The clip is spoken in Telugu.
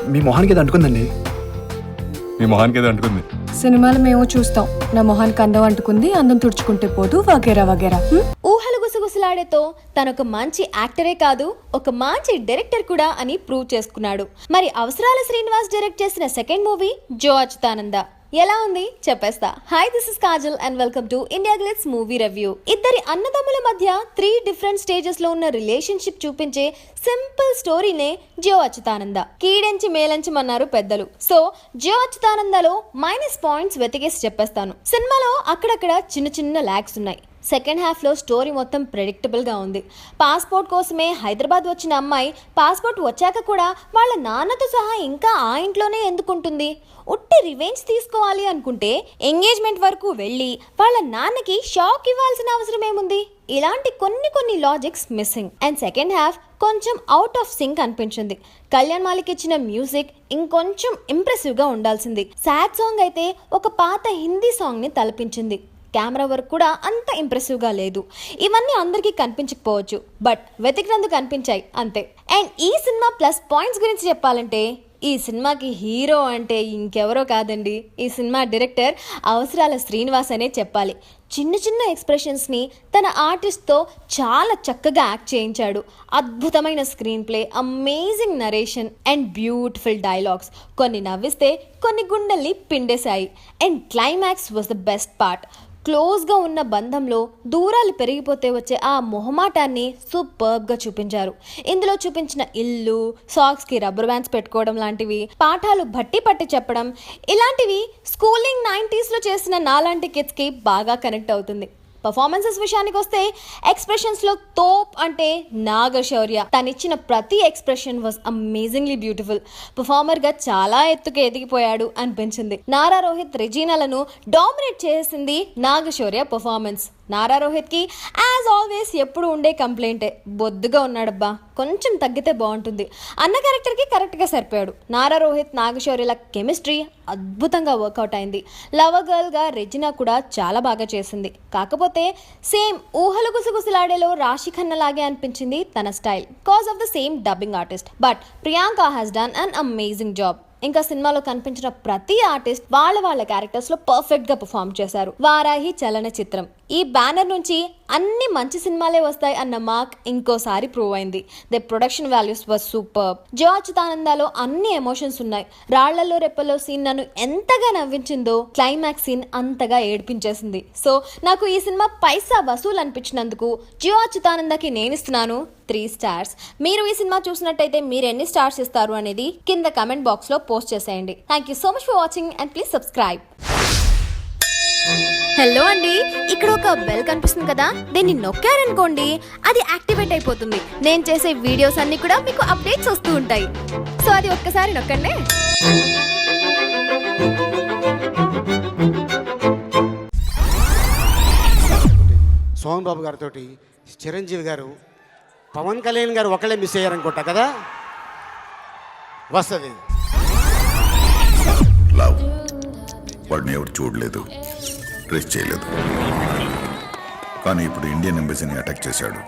మీ మొహానికి ఏదో అంటుకుందండి. మీ మొహానికి ఏదో అంటుకుంది. సినిమాలు మేము చూస్తాం. నా మొహానికి అందం అంటుకుంది, అందం తుడుచుకుంటే పోదు, వగేరా వగేరా. ఊహలు గుసగుసలాడేతో తనొక మంచి యాక్టరే కాదు, ఒక మంచి డైరెక్టర్ కూడా అని ప్రూవ్ చేసుకున్నాడు. మరి అవసరాల శ్రీనివాస్ డైరెక్ట్ చేసిన సెకండ్ మూవీ జో అచ్యుతానంద ఎలా ఉంది చెప్పేస్తా. Hi, this is Kajal and welcome to India glitz movie review. ఇద్దరి అన్నదమ్ముల మధ్య 3 డిఫరెంట్ స్టేజెస్ లో ఉన్న రిలేషన్షిప్ చూపించే సింపుల్ స్టోరీనే జో అచ్యుతానంద. కీడెంచి మేలంచమన్నారు పెద్దలు. సో జో అచ్యుతానందలో మైనస్ పాయింట్స్ వెతికేసి చెప్పేస్తాను. సినిమాలో అక్కడక్కడ చిన్న చిన్న లాగ్స్ ఉన్నాయి. సెకండ్ హాఫ్లో స్టోరీ మొత్తం ప్రెడిక్టబుల్గా ఉంది. పాస్పోర్ట్ కోసమే హైదరాబాద్ వచ్చిన అమ్మాయి పాస్పోర్ట్ వచ్చాక కూడా వాళ్ళ నాన్నతో సహా ఇంకా ఆ ఇంట్లోనే ఎందుకుంటుంది? ఉట్టి రివెంజ్ తీసుకోవాలి అనుకుంటే ఎంగేజ్మెంట్ వరకు వెళ్ళి వాళ్ళ నాన్నకి షాక్ ఇవ్వాల్సిన అవసరం ఏముంది? ఇలాంటి కొన్ని logics missing. And second half కొంచెం అవుట్ ఆఫ్ సింక్ అనిపించింది. కళ్యాణ్ మాలిక్ ఇచ్చిన మ్యూజిక్ ఇంకొంచెం ఇంప్రెసివ్గా ఉండాల్సింది. సాడ్ సాంగ్ అయితే ఒక పాత హిందీ సాంగ్ని తలపించింది. కెమెరా వర్క్ కూడా అంత ఇంప్రెసివ్గా లేదు. ఇవన్నీ అందరికీ కనిపించకపోవచ్చు, బట్ వెతికినందుకు కనిపించాయి అంతే. అండ్ ఈ సినిమా ప్లస్ పాయింట్స్ గురించి చెప్పాలంటే ఈ సినిమాకి హీరో అంటే ఇంకెవరో కాదండి, ఈ సినిమా డైరెక్టర్ అవసరాల శ్రీనివాస్ అనే చెప్పాలి. చిన్న చిన్న ఎక్స్ప్రెషన్స్ని తన ఆర్టిస్ట్తో చాలా చక్కగా యాక్ట్ చేయించాడు. అద్భుతమైన screenplay, amazing narration and beautiful dialogues. కొన్ని నవ్విస్తే కొన్ని గుండెల్ని పిండేశాయి. And climax was the best part. క్లోజ్గా ఉన్న బంధంలో దూరాలు పెరిగిపోతే వచ్చే ఆ మొహమాటాన్ని సూపర్బ్గా చూపించారు. ఇందులో చూపించిన ఇల్లు, సాక్స్కి రబ్బర్ బ్యాండ్స్ పెట్టుకోవడం లాంటివి, పాఠాలు బట్టి పట్టి చెప్పడం, ఇలాంటివి స్కూలింగ్ 90sలో చేసిన నాలాంటి కిడ్స్కి బాగా కనెక్ట్ అవుతుంది. పర్ఫార్మెన్సెస్ విషయానికి వస్తే ఎక్స్ప్రెషన్స్లో తోప్ అంటే నాగశౌర్య. తనిచ్చిన ప్రతి ఎక్స్ప్రెషన్ వాజ్ అమేజింగ్లీ బ్యూటిఫుల్. పర్ఫార్మర్గా చాలా ఎత్తుకు ఎదిగిపోయాడు అనిపించింది. నారా రోహిత్, రెజీనాలను డామినేట్ చేసింది నాగశౌర్య పర్ఫార్మెన్స్. నారా రోహిత్కి యాజ్ ఆల్వేస్ ఎప్పుడు ఉండే కంప్లైంటే, బొద్దుగా ఉన్నాడబ్బా, కొంచెం తగ్గితే బాగుంటుంది అన్న క్యారెక్టర్కి కరెక్ట్గా సరిపోయాడు. నారా రోహిత్, నాగశౌర్యల కెమిస్ట్రీ అద్భుతంగా వర్కౌట్ అయింది. లవర్ గర్ల్గా రెజినా కూడా చాలా బాగా చేసింది. కాకపోతే సేమ్ ఊహలు గుసగుసలాడేలో రాశి ఖన్నా లాగే అనిపించింది తన style, cause of the same dubbing artist. But Priyanka has done an amazing job. ఇంకా సినిమాలో కనిపించిన ప్రతి ఆర్టిస్ట్ వాళ్ళ క్యారెక్టర్స్లో పర్ఫెక్ట్గా పర్ఫామ్ చేశారు. వారాహి చలనచిత్రం ఈ బ్యానర్ నుంచి అన్ని మంచి సినిమాలే వస్తాయి అన్న మార్క్ ఇంకోసారి ప్రూవ్ అయింది. The production values was super. Jyo అచ్యుతానందలో అన్ని ఎమోషన్స్ ఉన్నాయి. రాళ్లలో రెప్పలో సీన్ నన్ను ఎంతగా నవ్వించిందో క్లైమాక్స్ సీన్ అంతగా ఏడ్పించేసింది. సో నాకు ఈ సినిమా పైసా వసూలు అనిపించినందుకు జో అచ్యుతానందకి నేను ఇస్తున్నాను 3 స్టార్స్. మీరు ఈ సినిమా చూసినట్టయితే మీరు ఎన్ని స్టార్స్ ఇస్తారు అనేది కింద కమెంట్ బాక్స్లో పోస్ట్ చేసేయండి. Thank you so much for watching and please subscribe. Hello అండి, ఇక్కడ ఒక బెల్ కనిపిస్తుంది కదా, దీన్ని నొక్కారనుకోండి అది యాక్టివేట్ అయిపోతుంది. నేను చేసే వీడియోస్ అన్ని కూడా మీకు అప్డేట్స్ వస్తూ ఉంటాయి. సో అది ఒక్కసారి నొక్కండి. సోహన్ బాబు గారితో చిరంజీవి గారు, పవన్ కళ్యాణ్ గారు ఒకళ్ళే మిస్ అయ్యారనుకుంటా కదా. వస్తుంది లవ్. వాడిని ఎవరు చూడలేదు, ట్రేస్ చేయలేదు, కానీ ఇప్పుడు ఇండియన్ ఎంబసీని అటాక్ చేశాడు.